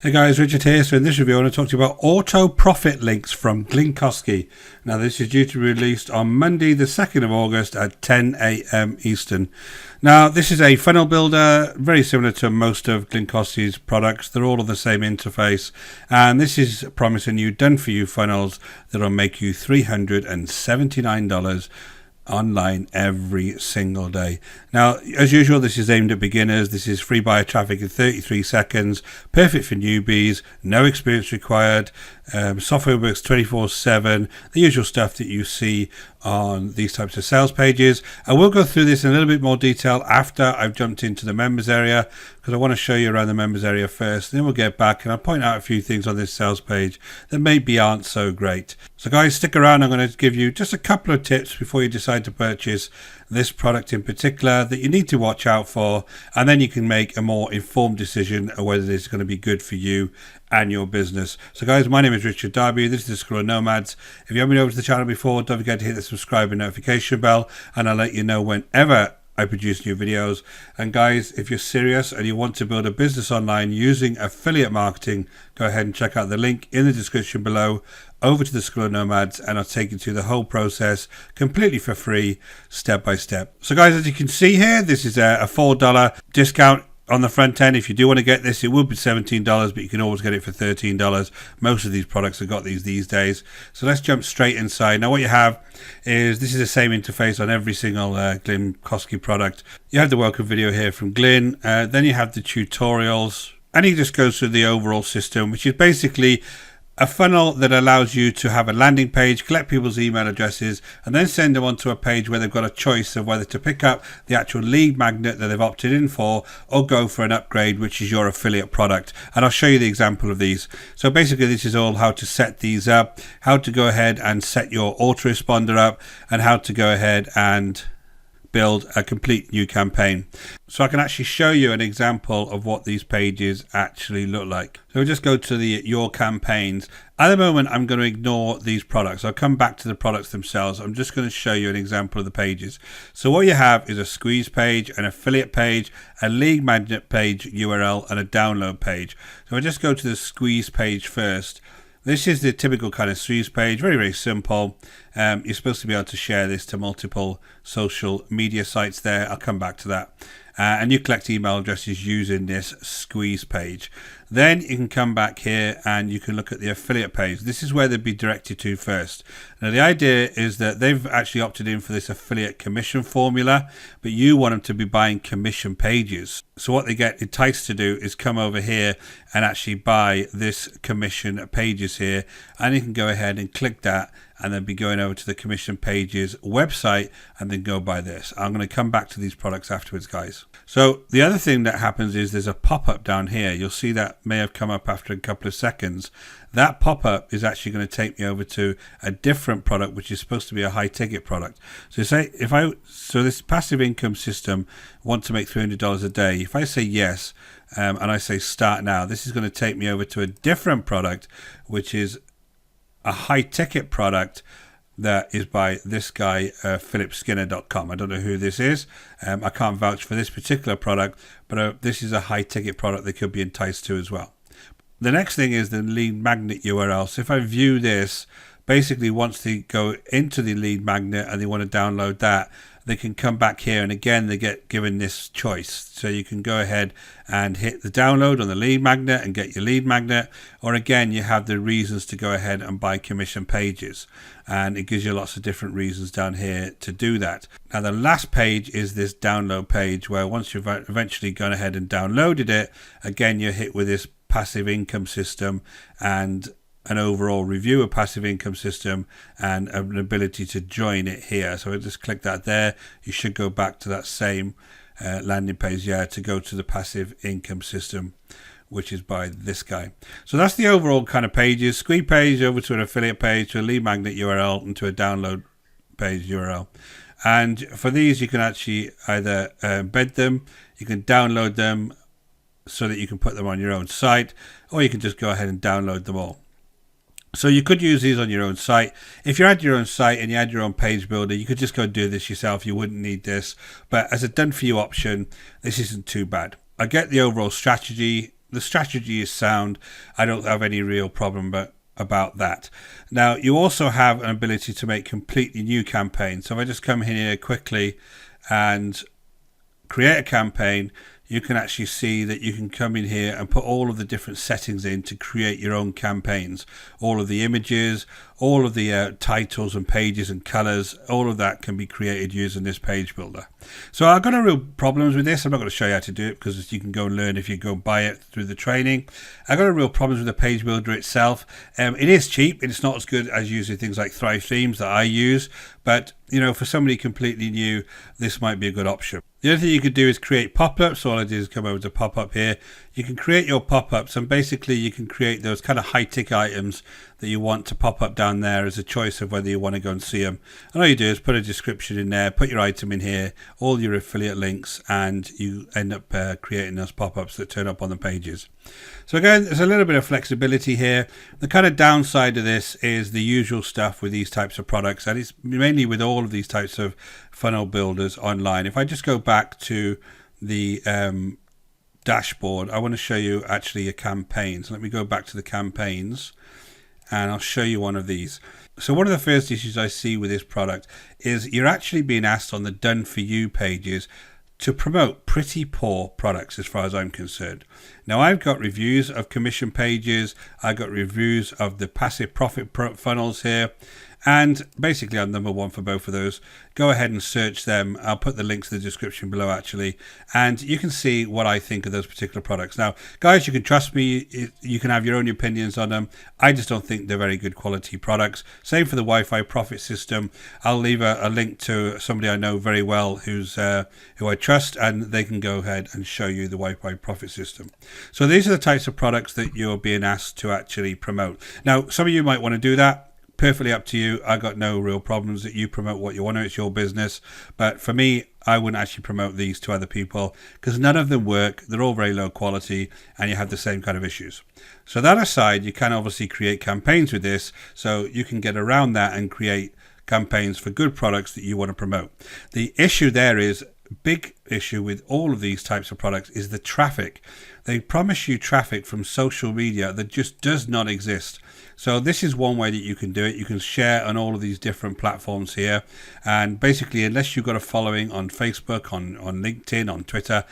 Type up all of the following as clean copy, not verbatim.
Hey guys, Richard here. So in this review I want to talk to you about auto profit links from Glinkowski. Now this is due to be released on Monday the 2nd of August at 10 a.m. Eastern. Now this is a funnel builder, very similar to most of Glinkowski's products. They're all of the same interface, and this is promising you done for you funnels that will make you $379 online every single day. Now, as usual, this is aimed at beginners. This is free buyer traffic in 33 seconds, perfect for newbies, no experience required. Software works 24/7, the usual stuff that you see on these types of sales pages. I will go through this in a little bit more detail after I've jumped into the members area, because I want to show you around the members area first, then we'll get back and I'll point out a few things on this sales page that maybe aren't so great. So guys, stick around. I'm going to give you just a couple of tips before you decide to purchase this product in particular that you need to watch out for, and then you can make a more informed decision of whether this is going to be good for you and your business. So guys, my name is Richard Darby. This is the School of Nomads. If you haven't been over to the channel before, don't forget to hit the subscribe and notification bell, and I'll let you know whenever I produce new videos. And guys, if you're serious and you want to build a business online using affiliate marketing, go ahead and check out the link in the description below over to the School of Nomads, and I'll take you through the whole process completely for free, step by step. So guys, as you can see here, this is a $4 discount on the front end. If you do want to get this, it would be $17, but you can always get it for $13. Most of these products have got these days. So let's jump straight inside. Now what you have is, this is the same interface on every single Glinkowski product. You have the welcome video here from Glyn, then you have the tutorials, and he just goes through the overall system, which is basically a funnel that allows you to have a landing page, collect people's email addresses, and then send them onto a page where they've got a choice of whether to pick up the actual lead magnet that they've opted in for, or go for an upgrade, which is your affiliate product. And I'll show you the example of these. So basically this is all how to set these up, how to go ahead and set your autoresponder up, and how to go ahead and build a complete new campaign. So I can actually show you an example of what these pages actually look like. So we'll just go to the your campaigns. At the moment I'm going to ignore these products. I'll come back to the products themselves. I'm just going to show you an example of the pages. So what you have is a squeeze page, an affiliate page, a lead magnet page URL, and a download page. So I'll just go to the squeeze page first. This is the typical kind of squeeze page, very simple. You're supposed to be able to share this to multiple social media sites there. I'll come back to that. And you collect email addresses using this squeeze page. Then you can come back here and you can look at the affiliate page. This is where they'd be directed to first. Now the idea is that they've actually opted in for this affiliate commission formula, but you want them to be buying commission pages. So what they get enticed to do is come over here and actually buy this commission pages here, and you can go ahead and click that and then be going over to the commission pages website and then go buy this. I'm going to come back to these products afterwards, guys. So the other thing that happens is there's a pop-up down here. You'll see that may have come up after a couple of seconds. That pop-up is actually going to take me over to a different product, which is supposed to be a high ticket product. So say so this passive income system, want to make $300 a day. If I say yes, and I say start now, this is going to take me over to a different product, which is a high ticket product that is by this guy, philipskinner.com. I don't know who this is. I can't vouch for this particular product, but this is a high ticket product they could be enticed to as well. The next thing is the lead magnet URL. So if I view this, basically once they go into the lead magnet and they want to download that, they can come back here, and again they get given this choice. So you can go ahead and hit the download on the lead magnet and get your lead magnet, or again you have the reasons to go ahead and buy commission pages, and it gives you lots of different reasons down here to do that. Now the last page is this download page, where once you've eventually gone ahead and downloaded it, again you're hit with this passive income system and an overall review of passive income system and an ability to join it here. So I just click that there. You should go back to that same landing page to go to the passive income system, which is by this guy. So that's the overall kind of pages. Squeeze page over to an affiliate page, to a lead magnet URL, and to a download page URL. And for these you can actually either embed them, you can download them so that you can put them on your own site, or you can just go ahead and download them all. So you could use these on your own site. If you had your own site and you had your own page builder, you could just go do this yourself. You wouldn't need this. But as a done for you option, this isn't too bad. I get the overall strategy the strategy is sound. I don't have any real problem about that. Now, you also have an ability to make completely new campaigns. So if I just come in here quickly and create a campaign, you can actually see that you can come in here and put all of the different settings in to create your own campaigns. All of the images, all of the titles and pages and colors, all of that can be created using this page builder. So I've got no real problems with this. I'm not going to show you how to do it because you can go and learn if you go buy it through the training. I've got no real problems with the page builder itself. It is cheap. It's not as good as using things like Thrive Themes that I use, but you know, for somebody completely new, this might be a good option. The other thing you could do is create pop-ups. So all I do is come over to pop-up here. You can create your pop-ups, and basically you can create those kind of high-tick items that you want to pop up down there as a choice of whether you want to go and see them. And all you do is put a description in there, put your item in here, all your affiliate links, and you end up creating those pop-ups that turn up on the pages. So again, there's a little bit of flexibility here. The kind of downside of this is the usual stuff with these types of products, and it's mainly with all of these types of funnel builders online. If I just go back to the dashboard, I want to show you actually a campaign. So let me go back to the campaigns and I'll show you one of these. So one of the first issues I see with this product is you're actually being asked on the done for you pages to promote pretty poor products as far as I'm concerned. Now I've got reviews of commission pages, I've got reviews of the passive profit funnels here, and basically I'm number one for both of those. Go ahead and search them. I'll put the links in the description below actually, and you can see what I think of those particular products. Now guys, you can trust me, you can have your own opinions on them. I just don't think they're very good quality products. Same for the Wi-Fi profit system. I'll leave a link to somebody I know very well who I trust, and they can go ahead and show you the Wi-Fi profit system. So these are the types of products that you're being asked to actually promote. Now some of you might want to do that. Perfectly up to you. I got no real problems that you promote what you want to. It's your business. But for me, I wouldn't actually promote these to other people because none of them work. They're all very low quality and you have the same kind of issues. So that aside, you can obviously create campaigns with this. So you can get around that and create campaigns for good products that you want to promote. The issue there is, big issue with all of these types of products is the traffic. They promise you traffic from social media that just does not exist. So this is one way that you can do it. You can share on all of these different platforms here, and basically unless you've got a following on Facebook, on LinkedIn, on Twitter,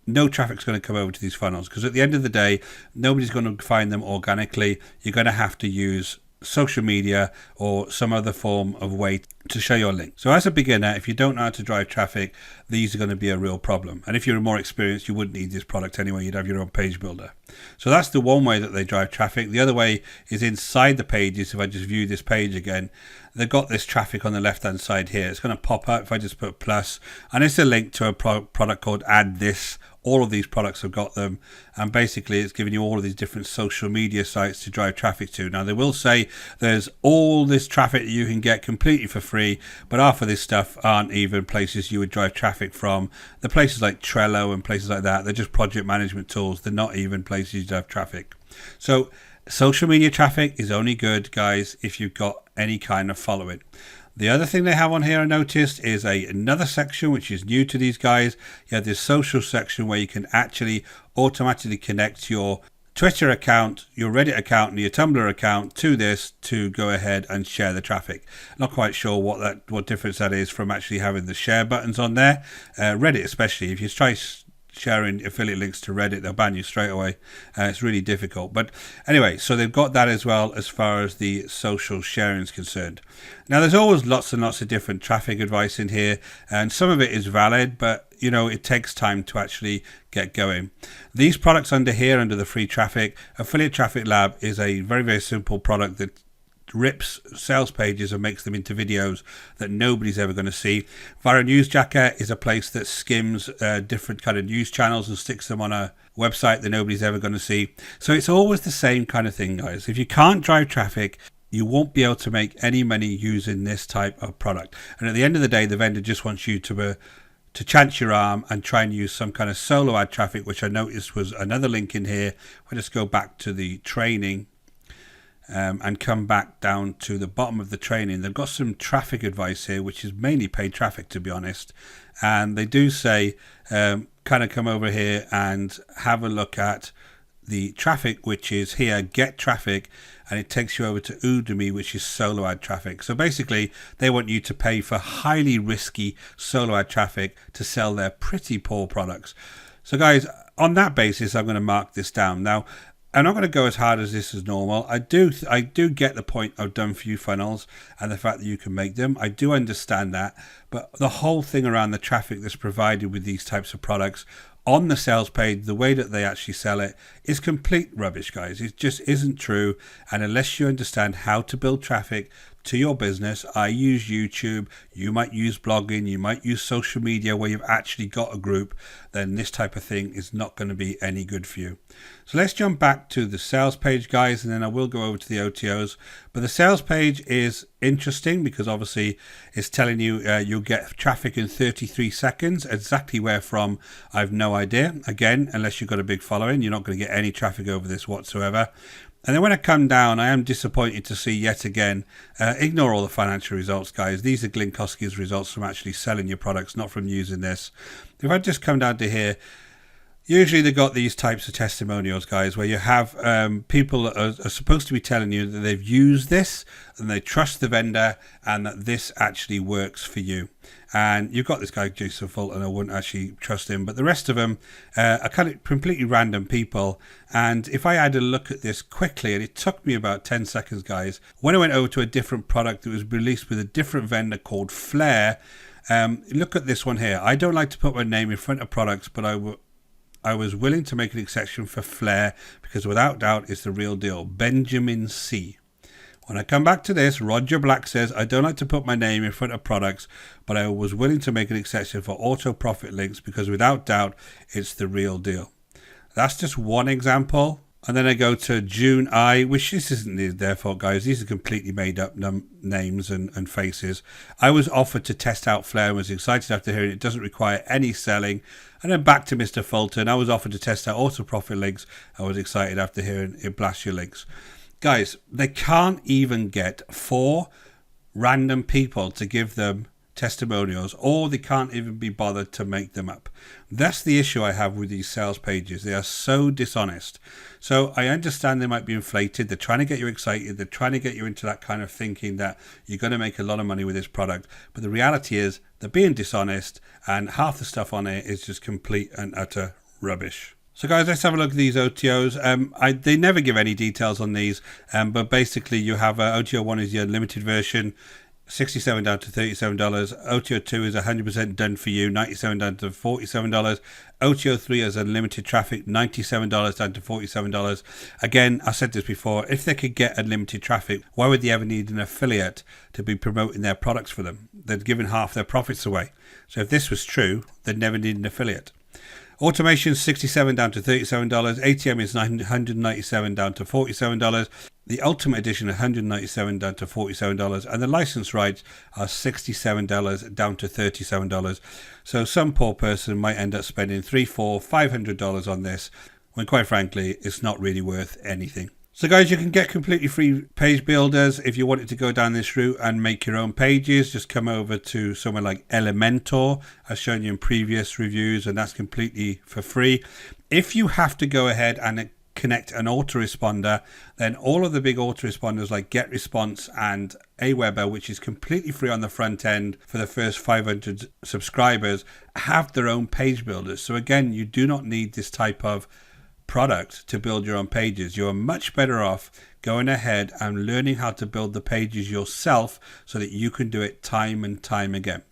no traffic's going to come over to these funnels, because at the end of the day, nobody's going to find them organically. You're going to have to use social media or some other form of way to show your link. So as a beginner, if you don't know how to drive traffic, these are going to be a real problem. And if you're more experienced, you wouldn't need this product anyway. You'd have your own page builder. So that's the one way that they drive traffic. The other way is inside the pages. If I just view this page again, they've got this traffic on the left hand side here. It's going to pop up if I just put plus, and it's a link to a product called Add This. All of these products have got them, and basically it's giving you all of these different social media sites to drive traffic to. Now they will say there's all this traffic that you can get completely for free, but half of this stuff aren't even places you would drive traffic from. The places like Trello and places like that, they're just project management tools. They're not even places you drive traffic. So social media traffic is only good, guys, if you've got any kind of following. The other thing they have on here I noticed is another section which is new to these guys. You have this social section where you can actually automatically connect your Twitter account, your Reddit account and your Tumblr account to this to go ahead and share the traffic. Not quite sure what difference that is from actually having the share buttons on there. Reddit especially, if you try sharing affiliate links to Reddit, they'll ban you straight away. It's really difficult. But anyway, so they've got that as well as far as the social sharing is concerned. Now there's always lots and lots of different traffic advice in here, and some of it is valid, but you know, it takes time to actually get going. These products under here, under the free traffic, Affiliate Traffic Lab is a very, very simple product that rips sales pages and makes them into videos that nobody's ever going to see. Viral Newsjacker is a place that skims different kind of news channels and sticks them on a website that nobody's ever going to see. So it's always the same kind of thing, guys. If you can't drive traffic, you won't be able to make any money using this type of product. And at the end of the day, the vendor just wants you to chance your arm and try and use some kind of solo ad traffic, which I noticed was another link in here. I'll just go back to the training and come back down to the bottom of the training. They've got some traffic advice here, which is mainly paid traffic, to be honest. And they do say, kind of come over here and have a look at the traffic, which is here, get traffic, and it takes you over to Udemy, which is solo ad traffic. So basically, they want you to pay for highly risky solo ad traffic to sell their pretty poor products. So guys, on that basis, I'm going to mark this down. Now, I'm not going to go as hard as this as normal. I do get the point of done for you funnels and the fact that you can make them. I do understand that, but the whole thing around the traffic that's provided with these types of products on the sales page, the way that they actually sell it, is complete rubbish, guys. It just isn't true. And unless you understand how to build traffic to your business, I use YouTube, you might use blogging, you might use social media where you've actually got a group, then this type of thing is not going to be any good for you. So let's jump back to the sales page, guys, and then I will go over to the OTOs. But the sales page is interesting because obviously it's telling you you'll get traffic in 33 seconds. Exactly where from, I've no idea. Again, unless you've got a big following, you're not going to get any traffic over this whatsoever. And then when I come down, I am disappointed to see yet again, ignore all the financial results, guys. These are Glinkowski's results from actually selling your products, not from using this. If I just come down to here, usually they've got these types of testimonials, guys, where you have people that are supposed to be telling you that they've used this and they trust the vendor and that this actually works for you. And you've got this guy, Jason Fulton, I wouldn't actually trust him. But the rest of them are kind of completely random people. And if I had a look at this quickly, and it took me about 10 seconds, guys, when I went over to a different product that was released with a different vendor called Flare, look at this one here. I don't like to put my name in front of products, but I was willing to make an exception for Flare because without doubt it's the real deal. Benjamin C. When I come back to this, Roger Black says, I don't like to put my name in front of products, but I was willing to make an exception for auto profit links because without doubt, it's the real deal. That's just one example. And then I go to June I, which this isn't their fault, guys. These are completely made up names and faces. I was offered to test out Flare and was excited after hearing it doesn't require any selling. And then back to Mr. Fulton. I was offered to test out auto profit links. I was excited after hearing it blast your links. Guys, they can't even get 4 random people to give them testimonials, or they can't even be bothered to make them up. That's the issue I have with these sales pages. They are so dishonest. So I understand they might be inflated. They're trying to get you excited. They're trying to get you into that kind of thinking that you're going to make a lot of money with this product. But the reality is they're being dishonest, and half the stuff on it is just complete and utter rubbish. So guys, let's have a look at these OTOs. They never give any details on these, but basically you have OTO 1 is the unlimited version, $67 down to $37. OTO 2 is 100% done for you, $97 down to $47. OTO 3 has unlimited traffic, $97 down to $47. Again, I said this before, if they could get unlimited traffic, why would they ever need an affiliate to be promoting their products for them? They'd given half their profits away. So if this was true, they'd never need an affiliate. Automation $67 down to $37. ATM is $197 down to $47. The Ultimate Edition $197 down to $47, and the license rights are $67 down to $37. So some poor person might end up spending $300, $400, $500 on this, when quite frankly it's not really worth anything. So guys, you can get completely free page builders if you wanted to go down this route and make your own pages. Just come over to somewhere like Elementor. I've shown you in previous reviews, and that's completely for free. If you have to go ahead and connect an autoresponder, then all of the big autoresponders like GetResponse and Aweber, which is completely free on the front end for the first 500 subscribers, have their own page builders. So again, you do not need this type of product to build your own pages. You are much better off going ahead and learning how to build the pages yourself so that you can do it time and time again.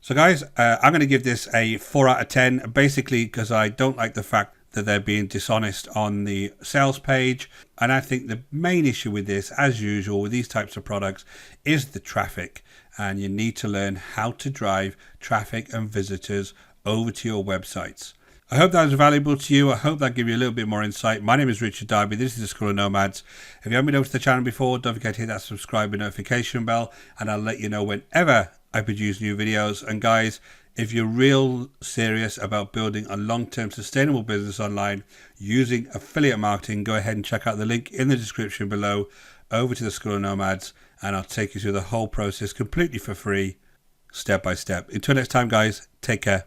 So guys, I'm going to give this a 4 out of 10, basically because I don't like the fact that they're being dishonest on the sales page. And I think the main issue with this, as usual with these types of products, is the traffic. And you need to learn how to drive traffic and visitors over to your websites. I hope that was valuable to you. I hope that gave you a little bit more insight. My name is Richard Darby. This is the School of Nomads. If you haven't been over to the channel before, don't forget to hit that subscribe and notification bell, and I'll let you know whenever I produce new videos. And guys, if you're real serious about building a long-term sustainable business online using affiliate marketing, go ahead and check out the link in the description below over to the School of Nomads, and I'll take you through the whole process completely for free, step by step. Until next time, guys, take care.